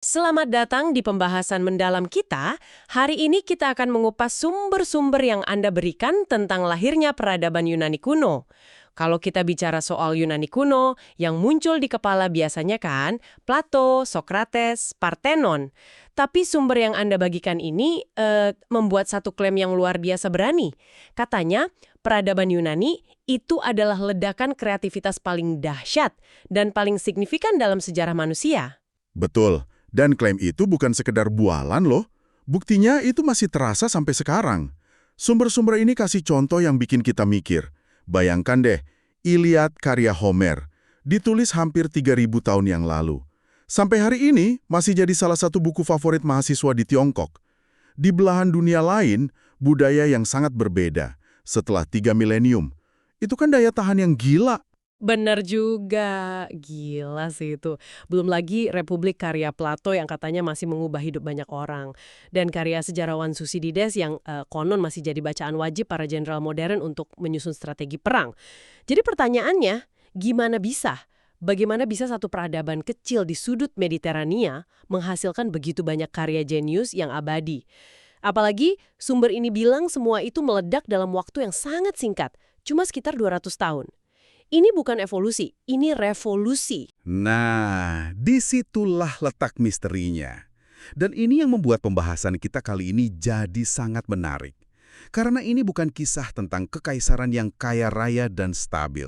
Selamat datang di pembahasan mendalam kita. Hari ini kita akan mengupas sumber-sumber yang Anda berikan tentang lahirnya peradaban Yunani kuno. Kalau kita bicara soal Yunani kuno, yang muncul di kepala biasanya kan Plato, Sokrates, Parthenon. Tapi sumber yang Anda bagikan ini membuat satu klaim yang luar biasa berani. Katanya, peradaban Yunani itu adalah ledakan kreativitas paling dahsyat dan paling signifikan dalam sejarah manusia. Betul, dan klaim itu bukan sekedar bualan loh. Buktinya itu masih terasa sampai sekarang. Sumber-sumber ini kasih contoh yang bikin kita mikir. Bayangkan deh, Iliad karya Homer, ditulis hampir 3.000 tahun yang lalu. Sampai hari ini masih jadi salah satu buku favorit mahasiswa di Tiongkok. Di belahan dunia lain, budaya yang sangat berbeda. Setelah 3 milenium, itu kan daya tahan yang gila. Bener juga, gila sih itu. Belum lagi Republik karya Plato yang katanya masih mengubah hidup banyak orang. Dan karya sejarawan Thucydides yang konon masih jadi bacaan wajib para jenderal modern untuk menyusun strategi perang. Jadi pertanyaannya, gimana bisa? Bagaimana bisa satu peradaban kecil di sudut Mediterania menghasilkan begitu banyak karya jenius yang abadi? Apalagi sumber ini bilang semua itu meledak dalam waktu yang sangat singkat, cuma sekitar 200 tahun. Ini bukan evolusi, ini revolusi. Nah, disitulah letak misterinya. Dan ini yang membuat pembahasan kita kali ini jadi sangat menarik. Karena ini bukan kisah tentang kekaisaran yang kaya raya dan stabil.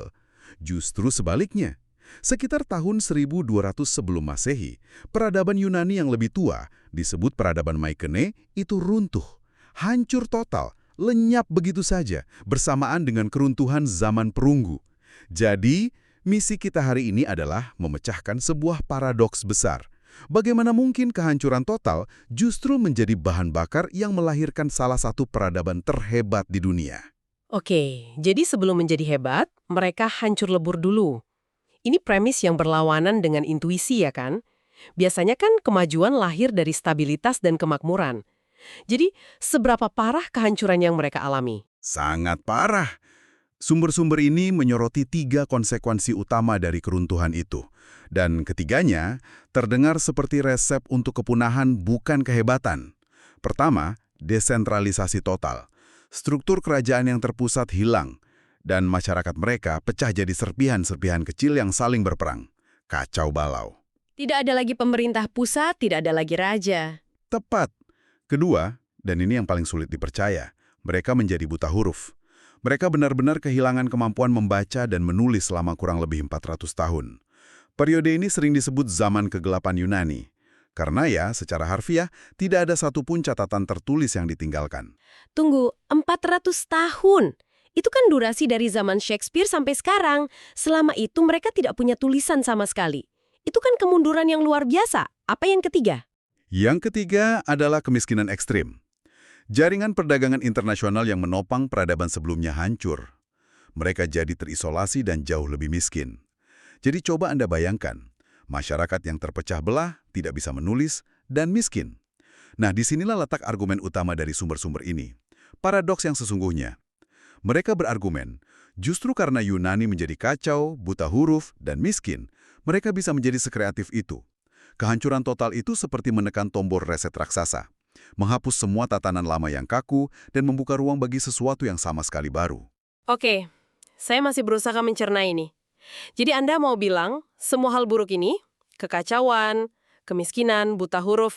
Justru sebaliknya. Sekitar tahun 1200 sebelum Masehi, peradaban Yunani yang lebih tua, disebut peradaban Mykenae, itu runtuh. Hancur total, lenyap begitu saja, bersamaan dengan keruntuhan zaman perunggu. Jadi, misi kita hari ini adalah memecahkan sebuah paradoks besar. Bagaimana mungkin kehancuran total justru menjadi bahan bakar yang melahirkan salah satu peradaban terhebat di dunia? Oke, jadi sebelum menjadi hebat, mereka hancur lebur dulu. Ini premis yang berlawanan dengan intuisi ya kan? Biasanya kan kemajuan lahir dari stabilitas dan kemakmuran. Jadi, seberapa parah kehancuran yang mereka alami? Sangat parah. Sumber-sumber ini menyoroti 3 konsekuensi utama dari keruntuhan itu. Dan ketiganya terdengar seperti resep untuk kepunahan bukan kehebatan. Pertama, desentralisasi total. Struktur kerajaan yang terpusat hilang, dan masyarakat mereka pecah jadi serpihan-serpihan kecil yang saling berperang. Kacau balau. Tidak ada lagi pemerintah pusat, tidak ada lagi raja. Tepat. Kedua, dan ini yang paling sulit dipercaya, mereka menjadi buta huruf. Mereka benar-benar kehilangan kemampuan membaca dan menulis selama kurang lebih 400 tahun. Periode ini sering disebut zaman kegelapan Yunani. Karena ya, secara harfiah, tidak ada satupun catatan tertulis yang ditinggalkan. Tunggu, 400 tahun? Itu kan durasi dari zaman Shakespeare sampai sekarang. Selama itu mereka tidak punya tulisan sama sekali. Itu kan kemunduran yang luar biasa. Apa yang ketiga? Yang ketiga adalah kemiskinan ekstrim. Jaringan perdagangan internasional yang menopang peradaban sebelumnya hancur. Mereka jadi terisolasi dan jauh lebih miskin. Jadi coba Anda bayangkan, masyarakat yang terpecah belah, tidak bisa menulis, dan miskin. Nah, disinilah letak argumen utama dari sumber-sumber ini. Paradoks yang sesungguhnya. Mereka berargumen, justru karena Yunani menjadi kacau, buta huruf, dan miskin, mereka bisa menjadi sekreatif itu. Kehancuran total itu seperti menekan tombol reset raksasa. Menghapus semua tatanan lama yang kaku dan membuka ruang bagi sesuatu yang sama sekali baru. Oke, saya masih berusaha mencerna ini. Jadi Anda mau bilang, semua hal buruk ini, kekacauan, kemiskinan, buta huruf,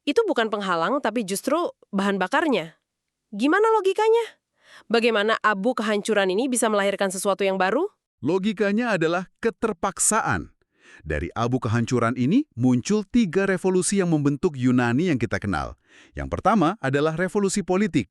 itu bukan penghalang tapi justru bahan bakarnya. Gimana logikanya? Bagaimana abu kehancuran ini bisa melahirkan sesuatu yang baru? Logikanya adalah keterpaksaan. Dari abu kehancuran ini muncul 3 revolusi yang membentuk Yunani yang kita kenal. Yang pertama adalah revolusi politik.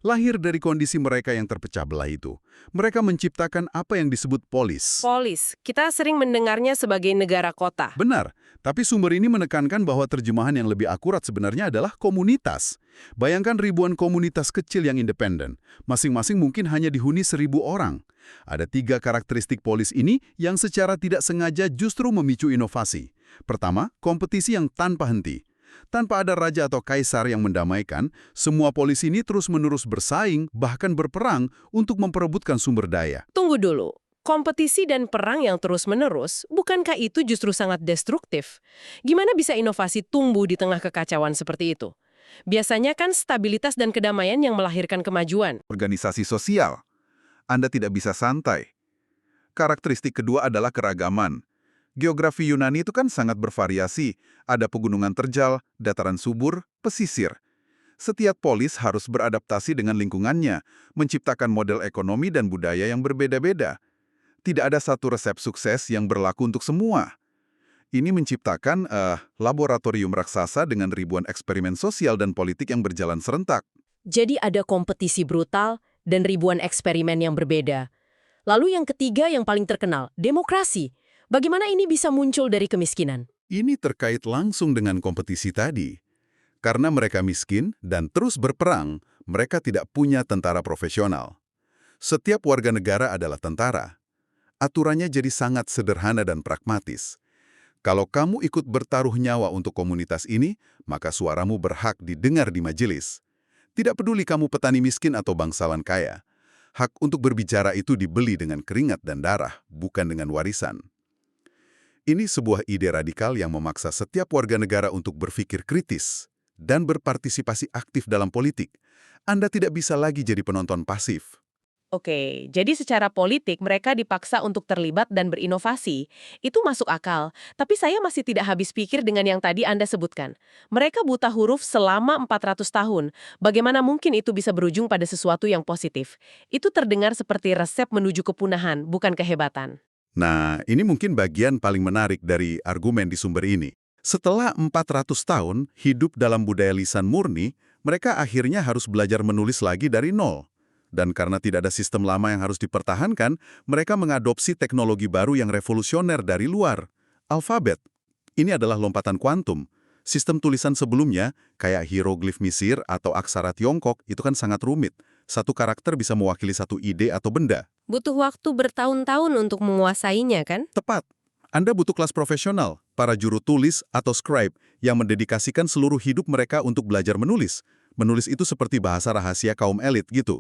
Lahir dari kondisi mereka yang terpecah belah itu. Mereka menciptakan apa yang disebut polis. Polis, kita sering mendengarnya sebagai negara kota. Benar, tapi sumber ini menekankan bahwa terjemahan yang lebih akurat sebenarnya adalah komunitas. Bayangkan ribuan komunitas kecil yang independen. Masing-masing mungkin hanya dihuni 1.000 orang. Ada 3 karakteristik polis ini yang secara tidak sengaja justru memicu inovasi. Pertama, kompetisi yang tanpa henti. Tanpa ada raja atau kaisar yang mendamaikan, semua polis ini terus-menerus bersaing, bahkan berperang untuk memperebutkan sumber daya. Tunggu dulu, Kompetisi dan perang yang terus-menerus, bukankah itu justru sangat destruktif? Gimana bisa inovasi tumbuh di tengah kekacauan seperti itu? Biasanya kan stabilitas dan kedamaian yang melahirkan kemajuan. Organisasi sosial. Anda tidak bisa santai. Karakteristik kedua adalah keragaman. Geografi Yunani itu kan sangat bervariasi. Ada pegunungan terjal, dataran subur, pesisir. Setiap polis harus beradaptasi dengan lingkungannya, menciptakan model ekonomi dan budaya yang berbeda-beda. Tidak ada satu resep sukses yang berlaku untuk semua. Ini menciptakan laboratorium raksasa dengan ribuan eksperimen sosial dan politik yang berjalan serentak. Jadi ada kompetisi brutal dan ribuan eksperimen yang berbeda. Lalu yang ketiga yang paling terkenal, demokrasi. Bagaimana ini bisa muncul dari kemiskinan? Ini terkait langsung dengan kompetisi tadi. Karena mereka miskin dan terus berperang, mereka tidak punya tentara profesional. Setiap warga negara adalah tentara. Aturannya jadi sangat sederhana dan pragmatis. Kalau kamu ikut bertaruh nyawa untuk komunitas ini, maka suaramu berhak didengar di majelis. Tidak peduli kamu petani miskin atau bangsawan kaya. Hak untuk berbicara itu dibeli dengan keringat dan darah, bukan dengan warisan. Ini sebuah ide radikal yang memaksa setiap warga negara untuk berpikir kritis dan berpartisipasi aktif dalam politik. Anda tidak bisa lagi jadi penonton pasif. Oke, jadi secara politik mereka dipaksa untuk terlibat dan berinovasi. Itu masuk akal, tapi saya masih tidak habis pikir dengan yang tadi Anda sebutkan. Mereka buta huruf selama 400 tahun. Bagaimana mungkin itu bisa berujung pada sesuatu yang positif? Itu terdengar seperti resep menuju kepunahan, bukan kehebatan. Nah, ini mungkin bagian paling menarik dari argumen di sumber ini. Setelah 400 tahun hidup dalam budaya lisan murni, mereka akhirnya harus belajar menulis lagi dari nol. Dan karena tidak ada sistem lama yang harus dipertahankan, mereka mengadopsi teknologi baru yang revolusioner dari luar. Alfabet. Ini adalah lompatan kuantum. Sistem tulisan sebelumnya, kayak hieroglif Mesir atau aksara Tiongkok, itu kan sangat rumit. Satu karakter bisa mewakili satu ide atau benda. Butuh waktu bertahun-tahun untuk menguasainya, kan? Tepat. Anda butuh kelas profesional, para juru tulis atau scribe, yang mendedikasikan seluruh hidup mereka untuk belajar menulis. Menulis itu seperti bahasa rahasia kaum elit gitu.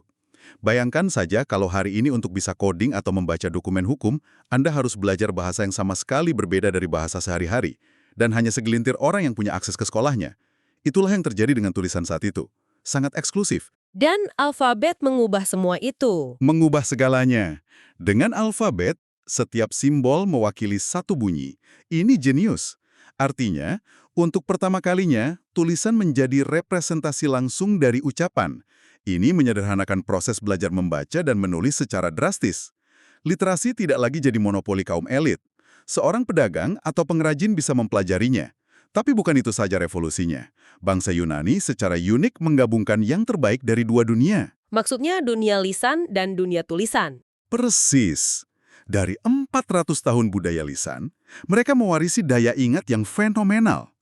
Bayangkan saja kalau hari ini untuk bisa coding atau membaca dokumen hukum, Anda harus belajar bahasa yang sama sekali berbeda dari bahasa sehari-hari. Dan hanya segelintir orang yang punya akses ke sekolahnya. Itulah yang terjadi dengan tulisan saat itu. Sangat eksklusif. Dan alfabet mengubah semua itu. Mengubah segalanya. Dengan alfabet, setiap simbol mewakili satu bunyi. Ini jenius. Artinya, untuk pertama kalinya, tulisan menjadi representasi langsung dari ucapan. Ini menyederhanakan proses belajar membaca dan menulis secara drastis. Literasi tidak lagi jadi monopoli kaum elit. Seorang pedagang atau pengrajin bisa mempelajarinya. Tapi bukan itu saja revolusinya. Bangsa Yunani secara unik menggabungkan yang terbaik dari dua dunia. Maksudnya dunia lisan dan dunia tulisan. Persis. Dari 400 tahun budaya lisan, mereka mewarisi daya ingat yang fenomenal.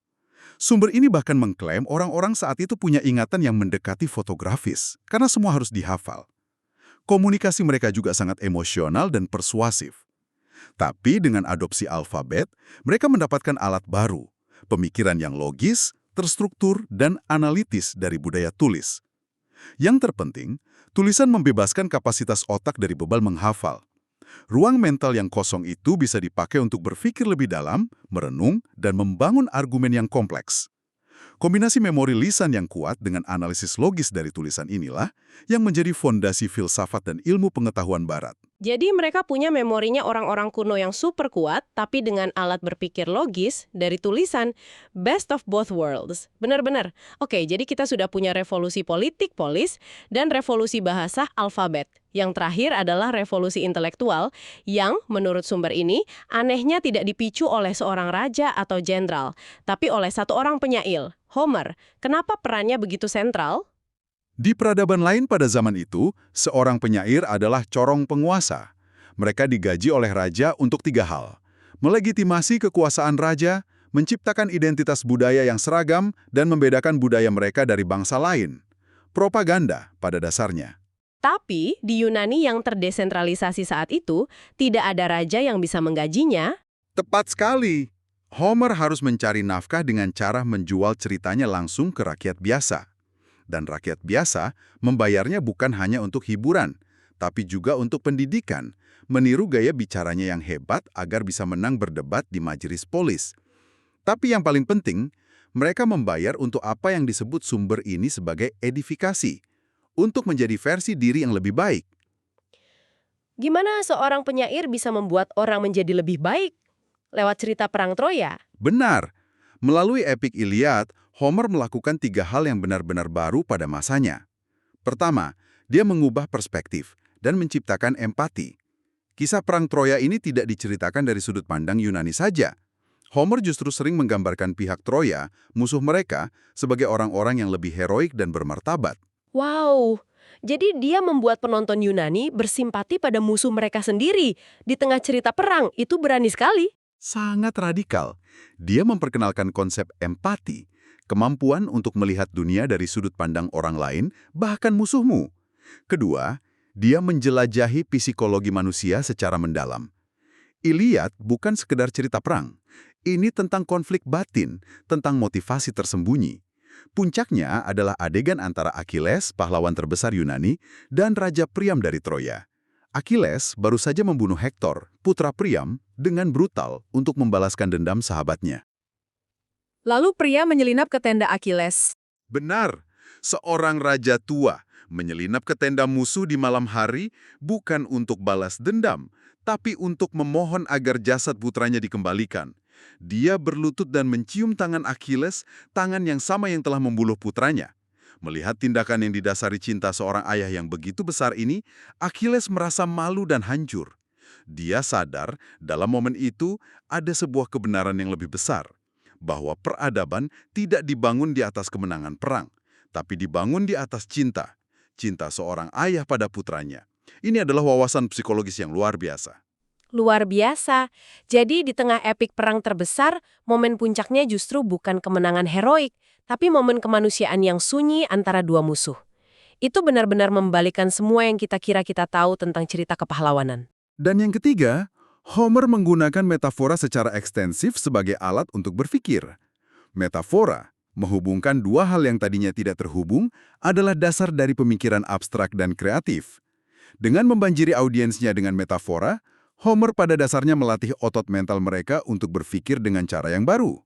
Sumber ini bahkan mengklaim orang-orang saat itu punya ingatan yang mendekati fotografis, karena semua harus dihafal. Komunikasi mereka juga sangat emosional dan persuasif. Tapi dengan adopsi alfabet, mereka mendapatkan alat baru, pemikiran yang logis, terstruktur, dan analitis dari budaya tulis. Yang terpenting, tulisan membebaskan kapasitas otak dari beban menghafal. Ruang mental yang kosong itu bisa dipakai untuk berpikir lebih dalam, merenung, dan membangun argumen yang kompleks. Kombinasi memori lisan yang kuat dengan analisis logis dari tulisan inilah yang menjadi fondasi filsafat dan ilmu pengetahuan Barat. Jadi mereka punya memorinya orang-orang kuno yang super kuat, tapi dengan alat berpikir logis dari tulisan. Best of both worlds. Benar-benar. Oke, jadi kita sudah punya revolusi politik polis dan revolusi bahasa alfabet. Yang terakhir adalah revolusi intelektual yang, menurut sumber ini, anehnya tidak dipicu oleh seorang raja atau jenderal, tapi oleh satu orang penyair, Homer. Kenapa perannya begitu sentral? Di peradaban lain pada zaman itu, seorang penyair adalah corong penguasa. Mereka digaji oleh raja untuk 3 hal. Melegitimasi kekuasaan raja, menciptakan identitas budaya yang seragam, dan membedakan budaya mereka dari bangsa lain. Propaganda pada dasarnya. Tapi, di Yunani yang terdesentralisasi saat itu, tidak ada raja yang bisa menggajinya. Tepat sekali. Homer harus mencari nafkah dengan cara menjual ceritanya langsung ke rakyat biasa. Dan rakyat biasa membayarnya bukan hanya untuk hiburan, tapi juga untuk pendidikan. meniru gaya bicaranya yang hebat agar bisa menang berdebat di majelis polis. Tapi yang paling penting, mereka membayar untuk apa yang disebut sumber ini sebagai edifikasi, untuk menjadi versi diri yang lebih baik. Gimana seorang penyair bisa membuat orang menjadi lebih baik? Lewat cerita Perang Troya? Benar, melalui epik Iliad, Homer melakukan 3 hal yang benar-benar baru pada masanya. Pertama, dia mengubah perspektif dan menciptakan empati. Kisah Perang Troya ini tidak diceritakan dari sudut pandang Yunani saja. Homer justru sering menggambarkan pihak Troya, musuh mereka, sebagai orang-orang yang lebih heroik dan bermartabat. Wow, jadi dia membuat penonton Yunani bersimpati pada musuh mereka sendiri. Di tengah cerita perang, itu berani sekali. Sangat radikal. Dia memperkenalkan konsep empati, kemampuan untuk melihat dunia dari sudut pandang orang lain, bahkan musuhmu. Kedua, dia menjelajahi psikologi manusia secara mendalam. Iliad bukan sekedar cerita perang. Ini tentang konflik batin, tentang motivasi tersembunyi. Puncaknya adalah adegan antara Achilles, pahlawan terbesar Yunani, dan Raja Priam dari Troya. Achilles baru saja membunuh Hektor, putra Priam, dengan brutal untuk membalaskan dendam sahabatnya. Lalu pria menyelinap ke tenda Achilles. Benar, seorang raja tua menyelinap ke tenda musuh di malam hari bukan untuk balas dendam, tapi untuk memohon agar jasad putranya dikembalikan. Dia berlutut dan mencium tangan Achilles, tangan yang sama yang telah membunuh putranya. Melihat tindakan yang didasari cinta seorang ayah yang begitu besar ini, Achilles merasa malu dan hancur. Dia sadar dalam momen itu ada sebuah kebenaran yang lebih besar, bahwa peradaban tidak dibangun di atas kemenangan perang, tapi dibangun di atas cinta. Cinta seorang ayah pada putranya. Ini adalah wawasan psikologis yang luar biasa. Luar biasa. Jadi di tengah epik perang terbesar, momen puncaknya justru bukan kemenangan heroik, tapi momen kemanusiaan yang sunyi antara dua musuh. Itu benar-benar membalikan semua yang kita kira kita tahu tentang cerita kepahlawanan. Dan yang ketiga, Homer menggunakan metafora secara ekstensif sebagai alat untuk berpikir. Metafora, menghubungkan dua hal yang tadinya tidak terhubung, adalah dasar dari pemikiran abstrak dan kreatif. Dengan membanjiri audiensnya dengan metafora, Homer pada dasarnya melatih otot mental mereka untuk berpikir dengan cara yang baru.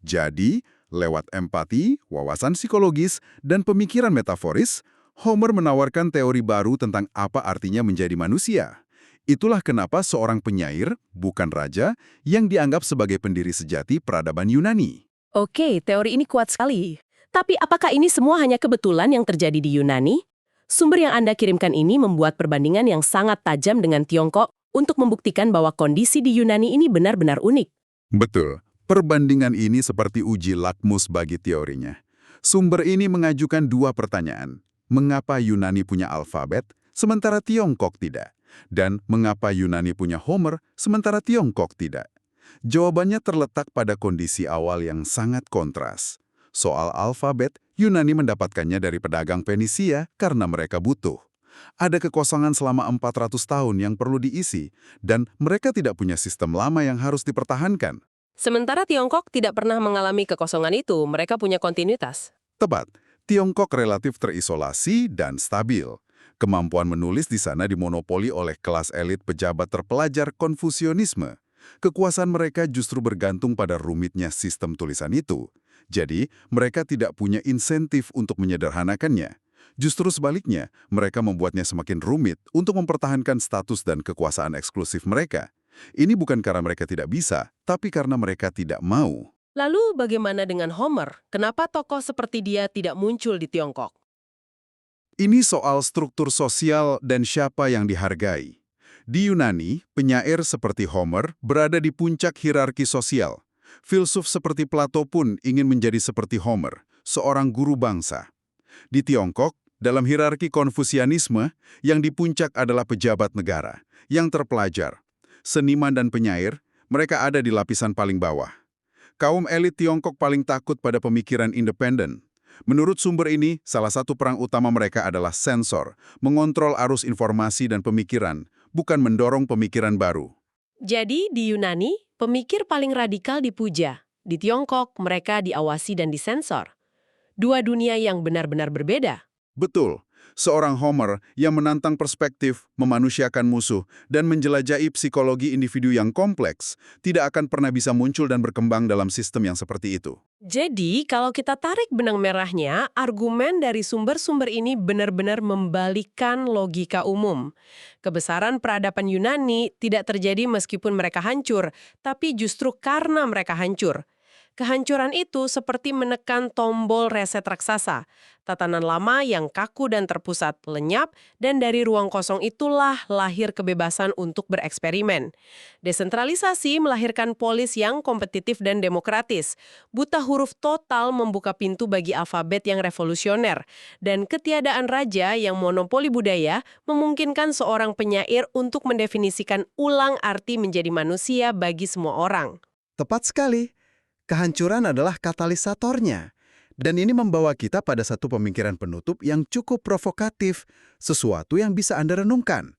Jadi, lewat empati, wawasan psikologis, dan pemikiran metaforis, Homer menawarkan teori baru tentang apa artinya menjadi manusia. Itulah kenapa seorang penyair, bukan raja, yang dianggap sebagai pendiri sejati peradaban Yunani. Oke, teori ini kuat sekali. Tapi apakah ini semua hanya kebetulan yang terjadi di Yunani? Sumber yang Anda kirimkan ini membuat perbandingan yang sangat tajam dengan Tiongkok untuk membuktikan bahwa kondisi di Yunani ini benar-benar unik. Betul. Perbandingan ini seperti uji lakmus bagi teorinya. Sumber ini mengajukan dua pertanyaan. Mengapa Yunani punya alfabet, sementara Tiongkok tidak? Dan mengapa Yunani punya Homer, sementara Tiongkok tidak? Jawabannya terletak pada kondisi awal yang sangat kontras. Soal alfabet, Yunani mendapatkannya dari pedagang Fenisia karena mereka butuh. Ada kekosongan selama 400 tahun yang perlu diisi, dan mereka tidak punya sistem lama yang harus dipertahankan. Sementara Tiongkok tidak pernah mengalami kekosongan itu, mereka punya kontinuitas. Tepat, Tiongkok relatif terisolasi dan stabil. Kemampuan menulis di sana dimonopoli oleh kelas elit pejabat terpelajar Konfusianisme. Kekuasaan mereka justru bergantung pada rumitnya sistem tulisan itu. Jadi, mereka tidak punya insentif untuk menyederhanakannya. Justru sebaliknya, mereka membuatnya semakin rumit untuk mempertahankan status dan kekuasaan eksklusif mereka. Ini bukan karena mereka tidak bisa, tapi karena mereka tidak mau. Lalu bagaimana dengan Homer? Kenapa tokoh seperti dia tidak muncul di Tiongkok? Ini soal struktur sosial dan siapa yang dihargai. Di Yunani, penyair seperti Homer berada di puncak hierarki sosial. Filsuf seperti Plato pun ingin menjadi seperti Homer, seorang guru bangsa. Di Tiongkok, dalam hierarki Konfusianisme, yang di puncak adalah pejabat negara, yang terpelajar. Seniman dan penyair, mereka ada di lapisan paling bawah. Kaum elit Tiongkok paling takut pada pemikiran independen. Menurut sumber ini, salah satu perang utama mereka adalah sensor, mengontrol arus informasi dan pemikiran, bukan mendorong pemikiran baru. Jadi di Yunani, pemikir paling radikal dipuja. Di Tiongkok, mereka diawasi dan disensor. Dua dunia yang benar-benar berbeda. Betul, Seorang Homer yang menantang perspektif, memanusiakan musuh, dan menjelajahi psikologi individu yang kompleks, tidak akan pernah bisa muncul dan berkembang dalam sistem yang seperti itu. Jadi, kalau kita tarik benang merahnya, argumen dari sumber-sumber ini benar-benar membalikan logika umum. Kebesaran peradaban Yunani tidak terjadi meskipun mereka hancur, tapi justru karena mereka hancur. Kehancuran itu seperti menekan tombol reset raksasa. Tatanan lama yang kaku dan terpusat lenyap, dan dari ruang kosong itulah lahir kebebasan untuk bereksperimen. Desentralisasi melahirkan polis yang kompetitif dan demokratis. Buta huruf total membuka pintu bagi alfabet yang revolusioner. Dan ketiadaan raja yang monopoli budaya memungkinkan seorang penyair untuk mendefinisikan ulang arti menjadi manusia bagi semua orang. Tepat sekali. Kehancuran adalah katalisatornya. Dan ini membawa kita pada satu pemikiran penutup yang cukup provokatif, sesuatu yang bisa Anda renungkan.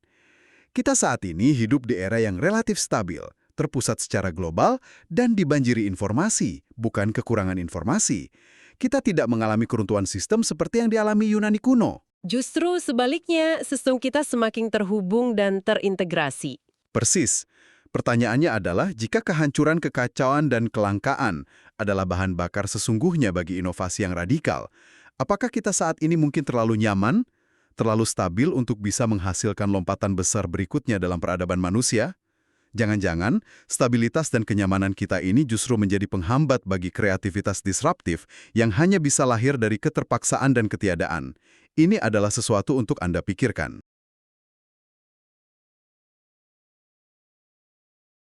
Kita saat ini hidup di era yang relatif stabil, terpusat secara global, dan dibanjiri informasi, bukan kekurangan informasi. Kita tidak mengalami keruntuhan sistem seperti yang dialami Yunani kuno. Justru sebaliknya, sistem kita semakin terhubung dan terintegrasi. Persis. Pertanyaannya adalah, jika kehancuran, kekacauan, dan kelangkaan adalah bahan bakar sesungguhnya bagi inovasi yang radikal, apakah kita saat ini mungkin terlalu nyaman, terlalu stabil untuk bisa menghasilkan lompatan besar berikutnya dalam peradaban manusia? Jangan-jangan, stabilitas dan kenyamanan kita ini justru menjadi penghambat bagi kreativitas disruptif yang hanya bisa lahir dari keterpaksaan dan ketiadaan. Ini adalah sesuatu untuk Anda pikirkan.